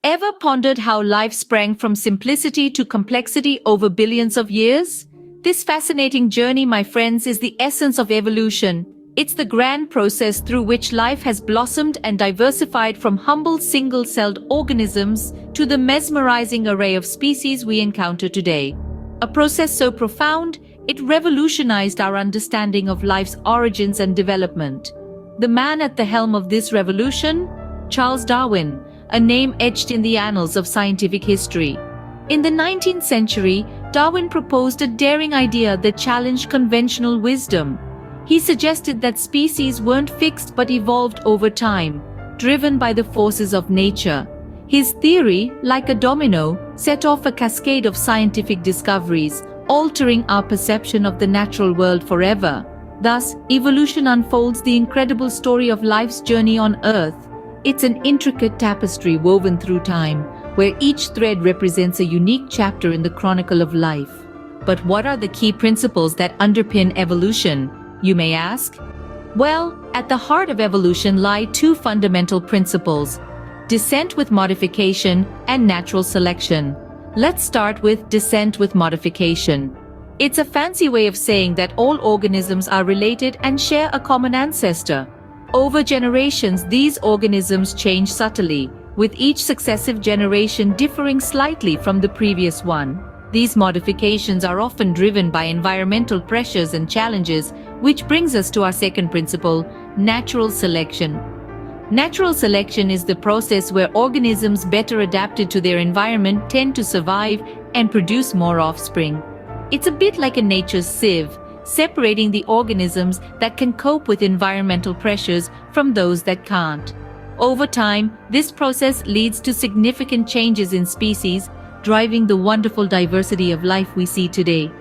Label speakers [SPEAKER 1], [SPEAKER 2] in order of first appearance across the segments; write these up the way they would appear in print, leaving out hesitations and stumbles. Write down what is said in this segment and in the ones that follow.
[SPEAKER 1] Ever pondered how life sprang from simplicity to complexity over billions of years? This fascinating journey, my friends, is the essence of evolution. It's the grand process through which life has blossomed and diversified from humble single-celled organisms to the mesmerizing array of species we encounter today. A process so profound, it revolutionized our understanding of life's origins and development. The man at the helm of this revolution? Charles Darwin, a name etched in the annals of scientific history. In the 19th century, Darwin proposed a daring idea that challenged conventional wisdom. He suggested that species weren't fixed but evolved over time, driven by the forces of nature. His theory, like a domino, set off a cascade of scientific discoveries, altering our perception of the natural world forever. Thus, evolution unfolds the incredible story of life's journey on Earth. It's an intricate tapestry woven through time, where each thread represents a unique chapter in the chronicle of life. But what are the key principles that underpin evolution, you may ask? Well, at the heart of evolution lie two fundamental principles: descent with modification and natural selection. Let's start with descent with modification. It's a fancy way of saying that all organisms are related and share a common ancestor. Over generations, these organisms change subtly, with each successive generation differing slightly from the previous one. These modifications are often driven by environmental pressures and challenges, which brings us to our second principle: natural selection. Natural selection is the process where organisms better adapted to their environment tend to survive and produce more offspring. It's a bit like a nature's sieve, separating the organisms that can cope with environmental pressures from those that can't. Over time, this process leads to significant changes in species, driving the wonderful diversity of life we see today.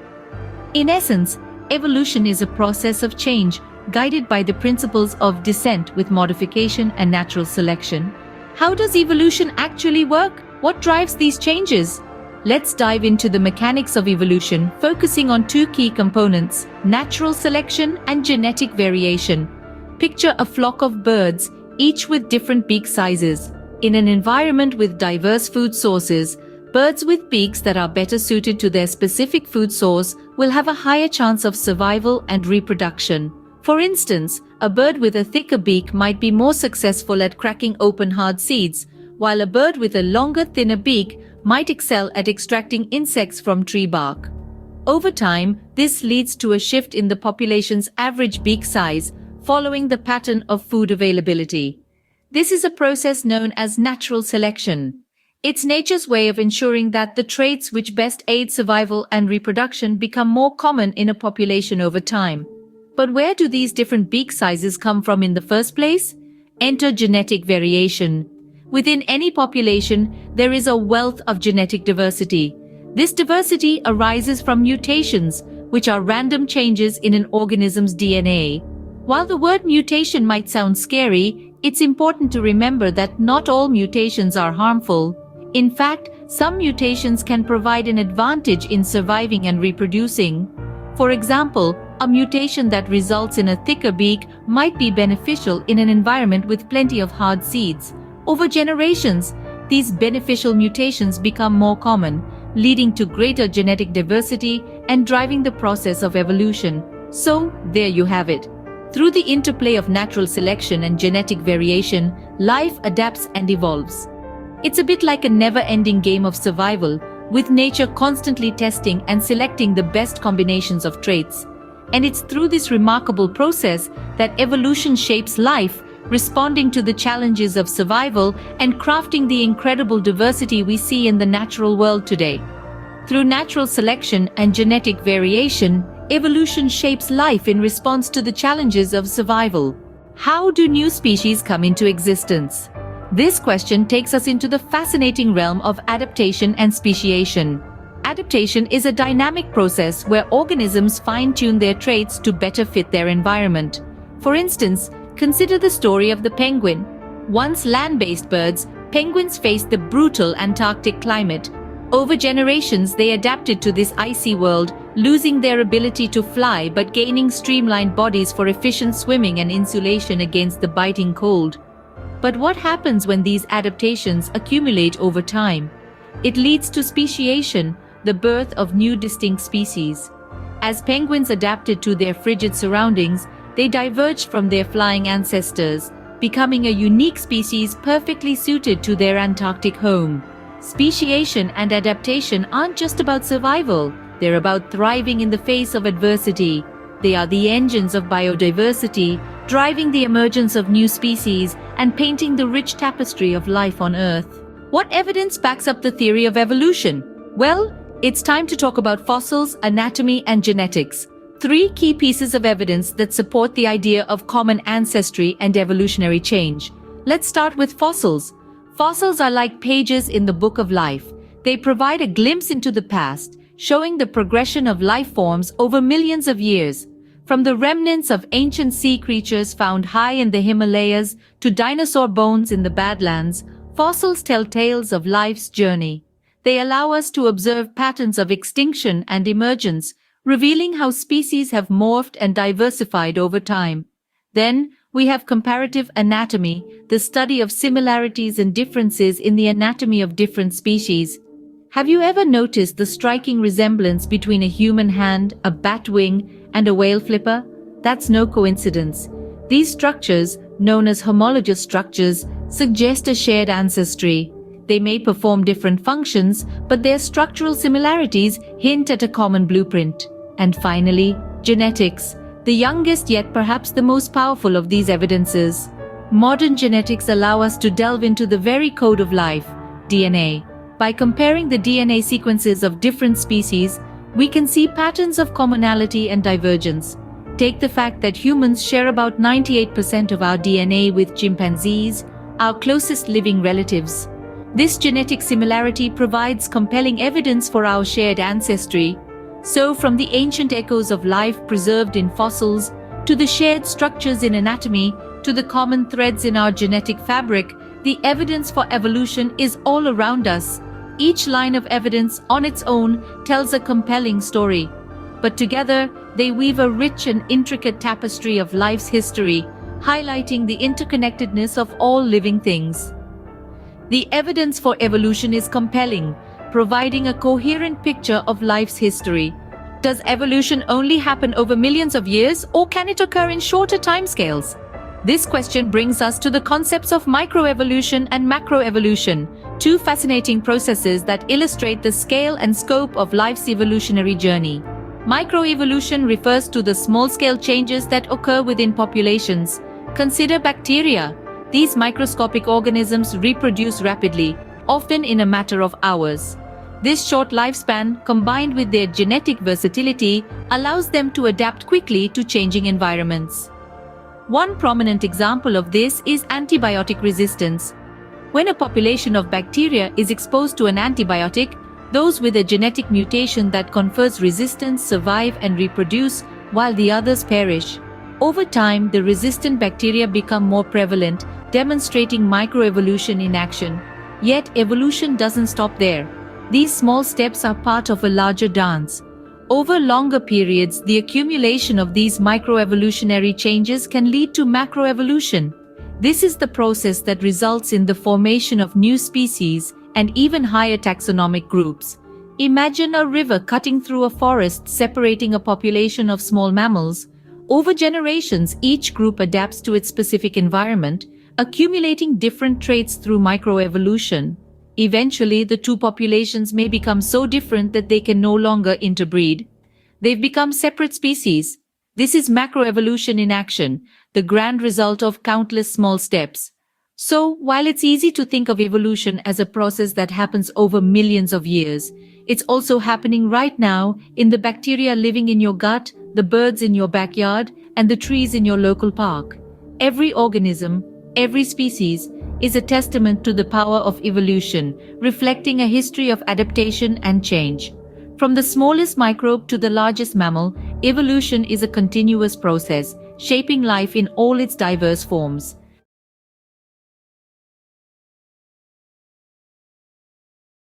[SPEAKER 1] In essence, evolution is a process of change, guided by the principles of descent with modification and natural selection. How does evolution actually work? What drives these changes? Let's dive into the mechanics of evolution, focusing on two key components: natural selection and genetic variation. Picture a flock of birds, each with different beak sizes. In an environment with diverse food sources, birds with beaks that are better suited to their specific food source will have a higher chance of survival and reproduction. For instance, a bird with a thicker beak might be more successful at cracking open hard seeds, while a bird with a longer, thinner beak might excel at extracting insects from tree bark. Over time, this leads to a shift in the population's average beak size, following the pattern of food availability. This is a process known as natural selection. It's nature's way of ensuring that the traits which best aid survival and reproduction become more common in a population over time. But where do these different beak sizes come from in the first place? Enter genetic variation. Within any population, there is a wealth of genetic diversity. This diversity arises from mutations, which are random changes in an organism's DNA. While the word mutation might sound scary, it's important to remember that not all mutations are harmful. In fact, some mutations can provide an advantage in surviving and reproducing. For example, a mutation that results in a thicker beak might be beneficial in an environment with plenty of hard seeds. Over generations, these beneficial mutations become more common, leading to greater genetic diversity and driving the process of evolution. So, there you have it. Through the interplay of natural selection and genetic variation, life adapts and evolves. It's a bit like a never-ending game of survival, with nature constantly testing and selecting the best combinations of traits. And it's through this remarkable process that evolution shapes life, responding to the challenges of survival and crafting the incredible diversity we see in the natural world today. Through natural selection and genetic variation, evolution shapes life in response to the challenges of survival. How do new species come into existence? This question takes us into the fascinating realm of adaptation and speciation. Adaptation is a dynamic process where organisms fine-tune their traits to better fit their environment. For instance, consider the story of the penguin. Once land-based birds, penguins faced the brutal Antarctic climate. Over generations, they adapted to this icy world, losing their ability to fly but gaining streamlined bodies for efficient swimming and insulation against the biting cold. But what happens when these adaptations accumulate over time? It leads to speciation, the birth of new distinct species. As penguins adapted to their frigid surroundings, they diverged from their flying ancestors, becoming a unique species perfectly suited to their Antarctic home. Speciation and adaptation aren't just about survival, they're about thriving in the face of adversity. They are the engines of biodiversity, driving the emergence of new species and painting the rich tapestry of life on Earth. What evidence backs up the theory of evolution? Well, it's time to talk about fossils, anatomy, and genetics. Three key pieces of evidence that support the idea of common ancestry and evolutionary change. Let's start with fossils. Fossils are like pages in the book of life. They provide a glimpse into the past, showing the progression of life forms over millions of years. From the remnants of ancient sea creatures found high in the Himalayas to dinosaur bones in the Badlands, fossils tell tales of life's journey. They allow us to observe patterns of extinction and emergence, revealing how species have morphed and diversified over time. Then, we have comparative anatomy, the study of similarities and differences in the anatomy of different species. Have you ever noticed the striking resemblance between a human hand, a bat wing, and a whale flipper? That's no coincidence. These structures, known as homologous structures, suggest a shared ancestry. They may perform different functions, but their structural similarities hint at a common blueprint. And finally, genetics, the youngest yet perhaps the most powerful of these evidences. Modern genetics allow us to delve into the very code of life, DNA. By comparing the DNA sequences of different species, we can see patterns of commonality and divergence. Take the fact that humans share about 98% of our DNA with chimpanzees, our closest living relatives. This genetic similarity provides compelling evidence for our shared ancestry. So, from the ancient echoes of life preserved in fossils, to the shared structures in anatomy, to the common threads in our genetic fabric, the evidence for evolution is all around us. Each line of evidence on its own tells a compelling story, but together they weave a rich and intricate tapestry of life's history, highlighting the interconnectedness of all living things. The evidence for evolution is compelling, providing a coherent picture of life's history. Does evolution only happen over millions of years, or can it occur in shorter timescales? This question brings us to the concepts of microevolution and macroevolution, two fascinating processes that illustrate the scale and scope of life's evolutionary journey. Microevolution refers to the small-scale changes that occur within populations. Consider bacteria. These microscopic organisms reproduce rapidly, often in a matter of hours. This short lifespan, combined with their genetic versatility, allows them to adapt quickly to changing environments. One prominent example of this is antibiotic resistance. When a population of bacteria is exposed to an antibiotic, those with a genetic mutation that confers resistance survive and reproduce, while the others perish. Over time, the resistant bacteria become more prevalent, demonstrating microevolution in action. Yet, evolution doesn't stop there. These small steps are part of a larger dance. Over longer periods, the accumulation of these microevolutionary changes can lead to macroevolution. This is the process that results in the formation of new species and even higher taxonomic groups. Imagine a river cutting through a forest, separating a population of small mammals. Over generations, each group adapts to its specific environment, accumulating different traits through microevolution. Eventually, the two populations may become so different that they can no longer interbreed. They've become separate species. This is macroevolution in action, the grand result of countless small steps. So, while it's easy to think of evolution as a process that happens over millions of years, it's also happening right now in the bacteria living in your gut, the birds in your backyard, and the trees in your local park. Every organism, every species, is a testament to the power of evolution, reflecting a history of adaptation and change. From the smallest microbe to the largest mammal, evolution is a continuous process, shaping life in all its diverse forms.